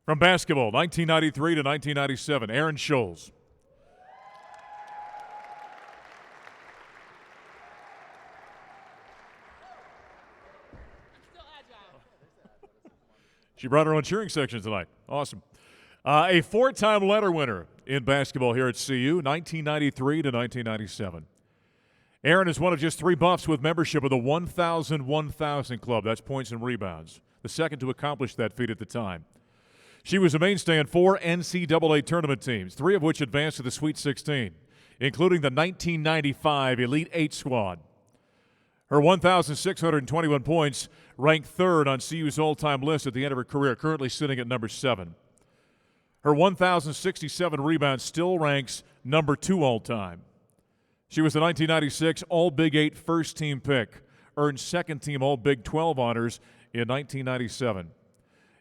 From basketball, 1993 to 1997, Erin Scholz. She brought her own cheering section tonight. Awesome. A four-time letter winner in basketball here at CU, 1993 to 1997. Erin is one of just three Buffs with membership of the 1,000 Club. That's points and rebounds. The second to accomplish that feat at the time. She was a mainstay in four NCAA tournament teams, three of which advanced to the Sweet 16, including the 1995 Elite Eight squad. Her 1,621 points ranked third on CU's all-time list at the end of her career, currently sitting at number 7. Her 1,067 rebounds still ranks number 2 all-time. She was the 1996 All-Big 8 first-team pick, earned second-team All-Big 12 honors in 1997.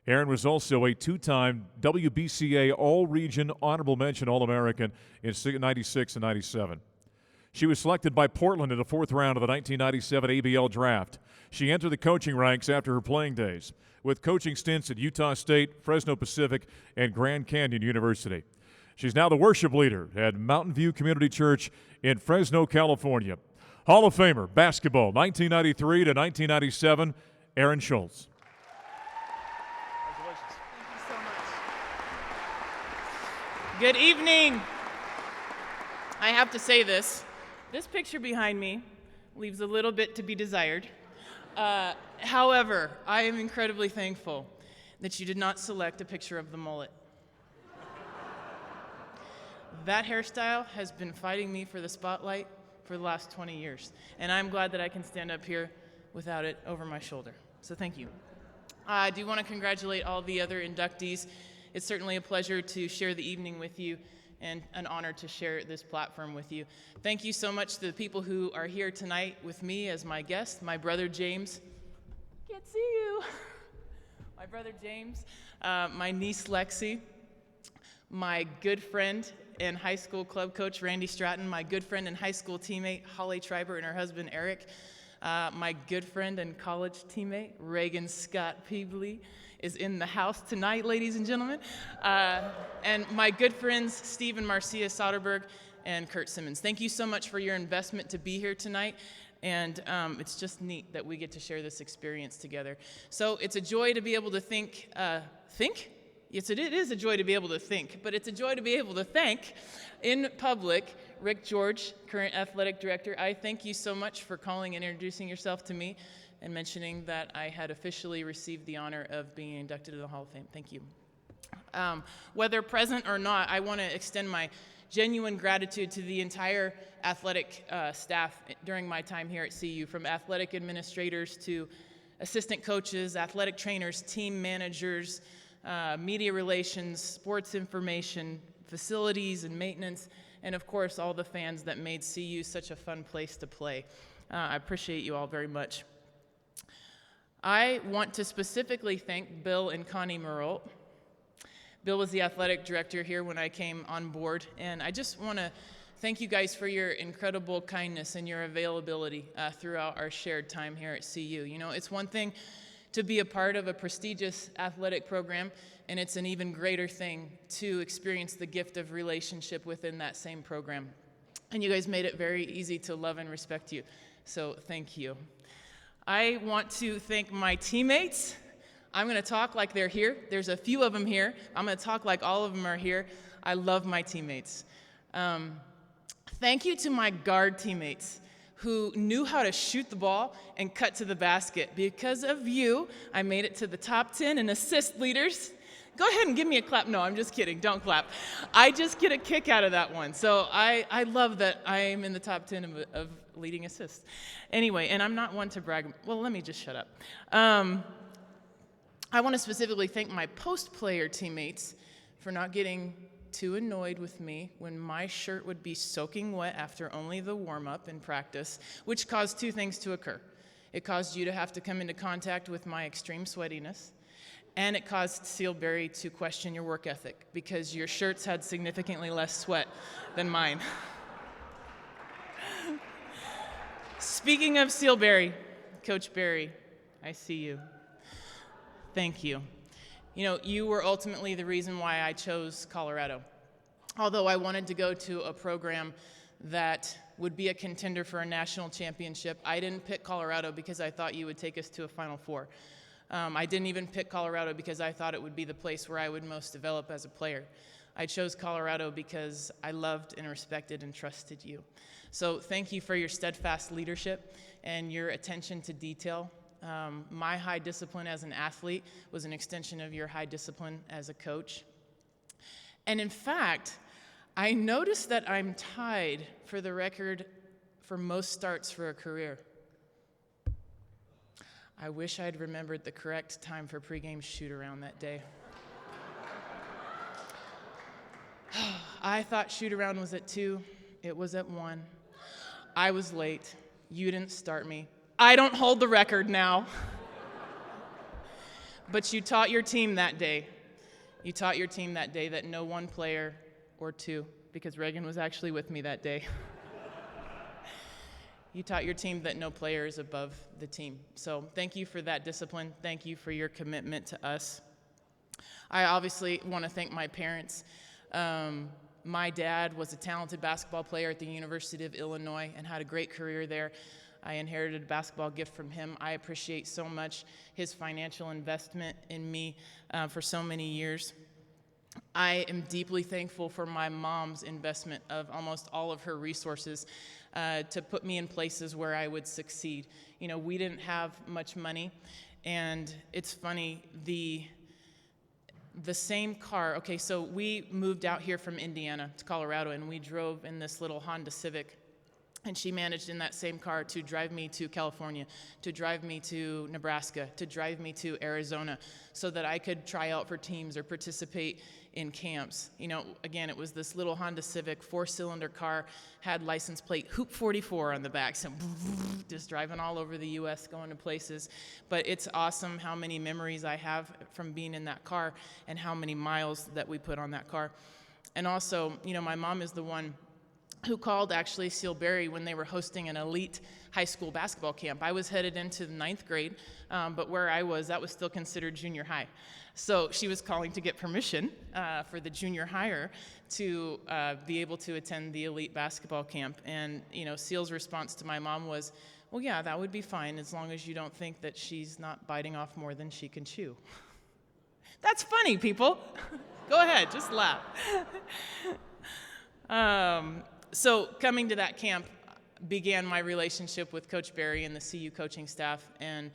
Erin was also a two-time WBCA All-Region Honorable Mention All-American in 96 and 97. She was selected by Portland in the fourth round of the 1997 ABL Draft. She entered the coaching ranks after her playing days, with coaching stints at Utah State, Fresno Pacific, and Grand Canyon University. She's now the worship leader at Mountain View Community Church in Fresno, California. Hall of Famer, basketball, 1993 to 1997, Erin Scholz. Thank you so much. Good evening. I have to say this. This picture behind me leaves a little bit to be desired. However, I am incredibly thankful that you did not select a picture of the mullet. That hairstyle has been fighting me for the spotlight for the last 20 years, and I'm glad that I can stand up here without it over my shoulder. So thank you. I do want to congratulate all the other inductees. It's certainly a pleasure to share the evening with you and an honor to share this platform with you. Thank you so much to the people who are here tonight with me as my guest, my brother James. Can't see you. My brother James, my niece Lexi, my good friend and high school club coach Randy Stratton, my good friend and high school teammate Holly Schreiber and her husband Eric, my good friend and college teammate Reagan Scott Peebley is in the house tonight, ladies and gentlemen, and my good friends Steve and Marcia Soderberg and Kurt Simmons. Thank you so much for your investment to be here tonight, and it's just neat that we get to share this experience together. So it's a joy to be able to think? Yes, it is a joy to be able to think, but it's a joy to be able to thank in public Rick George, current athletic director. I thank you so much for calling and introducing yourself to me and mentioning that I had officially received the honor of being inducted to the Hall of Fame. Thank you. Whether present or not, I want to extend my genuine gratitude to the entire athletic staff during my time here at CU, from athletic administrators to assistant coaches, athletic trainers, team managers, media relations, sports information, facilities and maintenance, and of course all the fans that made CU such a fun place to play. I appreciate you all very much. I want to specifically thank Bill and Connie Merrill. Bill was the athletic director here when I came on board, and I just want to thank you guys for your incredible kindness and your availability throughout our shared time here at CU. You know, it's one thing to be a part of a prestigious athletic program, and it's an even greater thing to experience the gift of relationship within that same program. And you guys made it very easy to love and respect you, so thank you. I want to thank my teammates. I'm going to talk like they're here. There's a few of them here. I'm going to talk like all of them are here. I love my teammates. Thank you to my guard teammates who knew how to shoot the ball and cut to the basket. Because of you, I made it to the top 10 in assist leaders. Go ahead and give me a clap. No, I'm just kidding. Don't clap. I just get a kick out of that one. So I love that I am in the top 10 of leading assists. Anyway, and I'm not one to brag. Well, let me just shut up. I want to specifically thank my post-player teammates for not getting too annoyed with me when my shirt would be soaking wet after only the warm-up in practice, which caused two things to occur. It caused you to have to come into contact with my extreme sweatiness, and it caused Sealberry to question your work ethic because your shirts had significantly less sweat than mine. Speaking of Sealberry, Coach Berry, I see you. Thank you. You were ultimately the reason why I chose Colorado. Although I wanted to go to a program that would be a contender for a national championship, I didn't pick Colorado because I thought you would take us to a Final Four. I didn't even pick Colorado because I thought it would be the place where I would most develop as a player. I chose Colorado because I loved and respected and trusted you. So thank you for your steadfast leadership and your attention to detail. My high discipline as an athlete was an extension of your high discipline as a coach. And in fact, I noticed that I'm tied for the record for most starts for a career. I wish I'd remembered the correct time for pregame shoot-around that day. I thought shoot-around was at 2. It was at 1. I was late. You didn't start me. I don't hold the record now. But you taught your team that day. You taught your team that day that no one player or 2, because Reagan was actually with me that day. You taught your team that no player is above the team. So thank you for that discipline. Thank you for your commitment to us. I obviously want to thank my parents. My dad was a talented basketball player at the University of Illinois and had a great career there. I inherited a basketball gift from him. I appreciate so much his financial investment in me for so many years. I am deeply thankful for my mom's investment of almost all of her resources to put me in places where I would succeed. We didn't have much money, and it's funny, the same car, okay, so we moved out here from Indiana to Colorado, and we drove in this little Honda Civic. And she managed in that same car to drive me to California, to drive me to Nebraska, to drive me to Arizona, so that I could try out for teams or participate in camps. Again, it was this little Honda Civic, 4-cylinder car, had license plate Hoop 44 on the back, so just driving all over the U.S., going to places. But it's awesome how many memories I have from being in that car and how many miles that we put on that car. And also, my mom is the one who called actually Seal Berry when they were hosting an elite high school basketball camp. I was headed into the 9th grade, but where I was, that was still considered junior high. So she was calling to get permission for the junior higher to be able to attend the elite basketball camp. And, Seal's response to my mom was, well, yeah, that would be fine as long as you don't think that she's not biting off more than she can chew. That's funny, people. Go ahead, just laugh. So coming to that camp began my relationship with Coach Berry and the CU coaching staff. And,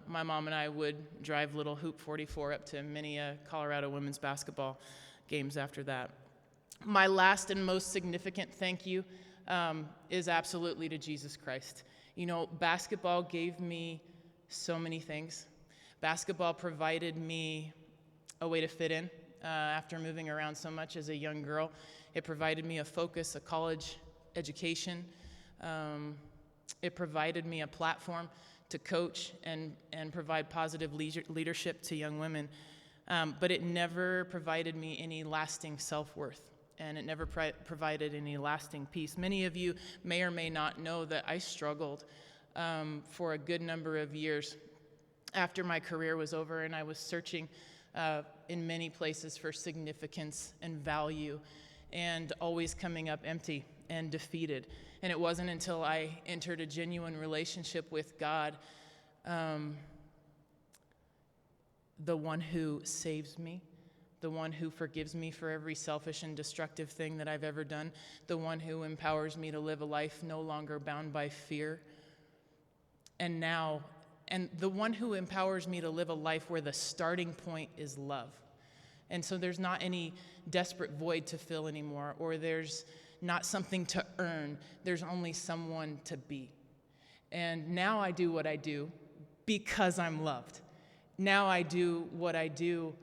my mom and I would drive little Hoop 44 up to many Colorado women's basketball games after that. My last and most significant thank you is absolutely to Jesus Christ. Basketball gave me so many things. Basketball provided me a way to fit in after moving around so much as a young girl. It provided me a focus, a college education. It provided me a platform to coach and provide positive leadership to young women. But it never provided me any lasting self-worth, and it never provided any lasting peace. Many of you may or may not know that I struggled for a good number of years after my career was over, and I was searching in many places for significance and value, and always coming up empty and defeated. And it wasn't until I entered a genuine relationship with God, the one who saves me, the one who forgives me for every selfish and destructive thing that I've ever done, the one who empowers me to live a life no longer bound by fear. And the one who empowers me to live a life where the starting point is love. And so there's not any desperate void to fill anymore, or there's not something to earn. There's only someone to be. And now I do what I do because I'm loved. Now I do what I do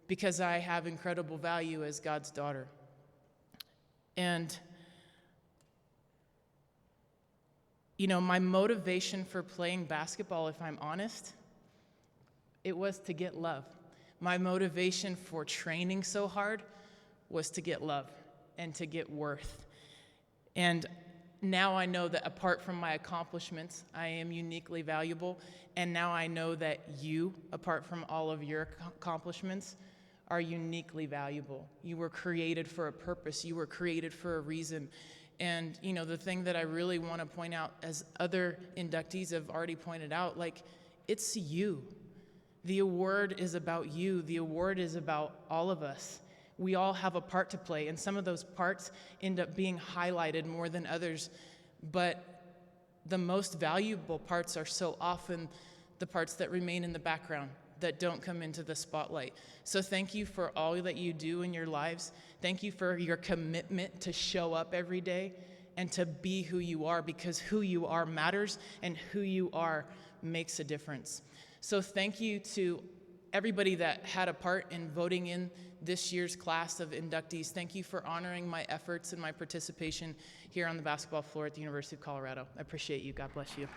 because I have incredible value as God's daughter. And, my motivation for playing basketball, if I'm honest, it was to get love. My motivation for training so hard was to get love and to get worth. And now I know that apart from my accomplishments, I am uniquely valuable. And now I know that you, apart from all of your accomplishments, are uniquely valuable. You were created for a purpose. You were created for a reason. And, you know, the thing that I really want to point out, as other inductees have already pointed out, like, it's you. The award is about you. The award is about all of us. We all have a part to play, and some of those parts end up being highlighted more than others. But the most valuable parts are so often the parts that remain in the background, that don't come into the spotlight. So thank you for all that you do in your lives. Thank you for your commitment to show up every day and to be who you are, because who you are matters, and who you are makes a difference. So thank you to everybody that had a part in voting in this year's class of inductees. Thank you for honoring my efforts and my participation here on the basketball floor at the University of Colorado. I appreciate you. God bless you.